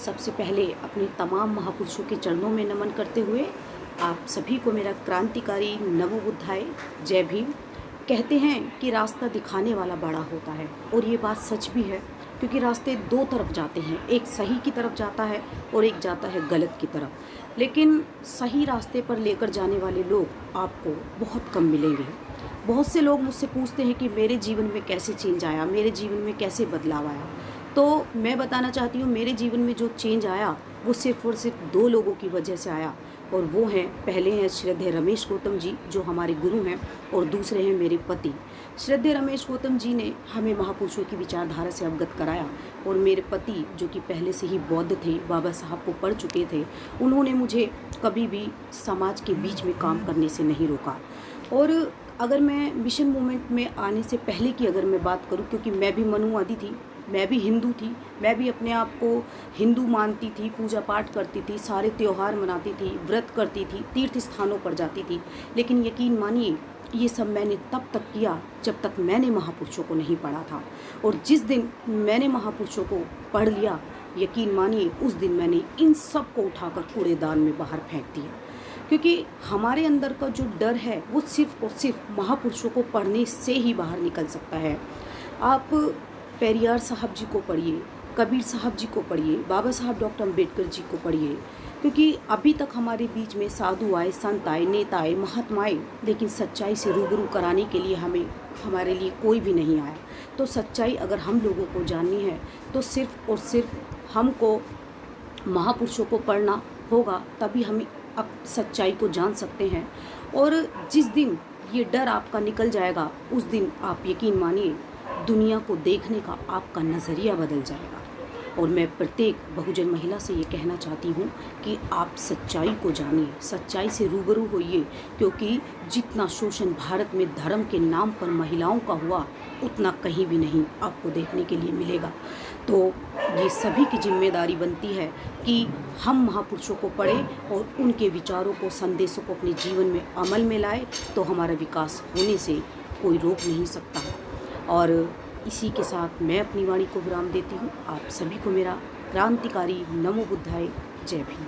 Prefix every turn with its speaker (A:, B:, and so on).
A: सबसे पहले अपने तमाम महापुरुषों के चरणों में नमन करते हुए आप सभी को मेरा क्रांतिकारी नमो बुद्धाय जय भीम। कहते हैं कि रास्ता दिखाने वाला बड़ा होता है और ये बात सच भी है, क्योंकि रास्ते दो तरफ जाते हैं, एक सही की तरफ जाता है और एक जाता है गलत की तरफ। लेकिन सही रास्ते पर लेकर जाने वाले लोग आपको बहुत कम मिलेंगे। बहुत से लोग मुझसे पूछते हैं कि मेरे जीवन में कैसे चेंज आया, मेरे जीवन में कैसे बदलाव आया। तो मैं बताना चाहती हूँ, मेरे जीवन में जो चेंज आया वो सिर्फ़ और सिर्फ दो लोगों की वजह से आया, और वो हैं, पहले हैं श्रद्धेय रमेश गौतम जी जो हमारे गुरु हैं, और दूसरे हैं मेरे पति। श्रद्धेय रमेश गौतम जी ने हमें महापुरुषों की विचारधारा से अवगत कराया, और मेरे पति जो कि पहले से ही बौद्ध थे, बाबा साहब को पढ़ चुके थे, उन्होंने मुझे कभी भी समाज के बीच में काम करने से नहीं रोका। और अगर मैं मिशन मूवमेंट में आने से पहले की अगर मैं बात करूं, क्योंकि मैं भी मनुवादी थी, मैं भी हिंदू थी, मैं भी अपने आप को हिंदू मानती थी, पूजा पाठ करती थी, सारे त्यौहार मनाती थी, व्रत करती थी, तीर्थ स्थानों पर जाती थी। लेकिन यकीन मानिए, ये सब मैंने तब तक किया जब तक मैंने महापुरुषों को नहीं पढ़ा था। और जिस दिन मैंने महापुरुषों को पढ़ लिया, यकीन मानिए उस दिन मैंने इन सब को उठाकर कूड़ेदान में बाहर फेंक दिया। क्योंकि हमारे अंदर का जो डर है वो सिर्फ़ और सिर्फ महापुरुषों को पढ़ने से ही बाहर निकल सकता है। आप पेरियार साहब जी को पढ़िए, कबीर साहब जी को पढ़िए, बाबा साहब डॉक्टर अम्बेडकर जी को पढ़िए, क्योंकि अभी तक हमारे बीच में साधु आए, संत आए, नेता आए, महात्मा आए, लेकिन सच्चाई से रूबरू कराने के लिए हमारे लिए कोई भी नहीं आया। तो सच्चाई अगर हम लोगों को जाननी है तो सिर्फ़ और सिर्फ हमको महापुरुषों को पढ़ना होगा, तभी हम अब सच्चाई को जान सकते हैं। और जिस दिन ये डर आपका निकल जाएगा, उस दिन आप यकीन मानिए दुनिया को देखने का आपका नज़रिया बदल जाएगा। और मैं प्रत्येक बहुजन महिला से ये कहना चाहती हूँ कि आप सच्चाई को जानिए, सच्चाई से रूबरू होइए, क्योंकि जितना शोषण भारत में धर्म के नाम पर महिलाओं का हुआ, उतना कहीं भी नहीं आपको देखने के लिए मिलेगा। तो ये सभी की जिम्मेदारी बनती है कि हम महापुरुषों को पढ़ें और उनके विचारों को, संदेशों को अपने जीवन में अमल में लाए, तो हमारा विकास होने से कोई रोक नहीं सकता। और इसी के साथ मैं अपनी वाणी को विराम देती हूँ। आप सभी को मेरा क्रांतिकारी नमो बुद्धाय जय भीम।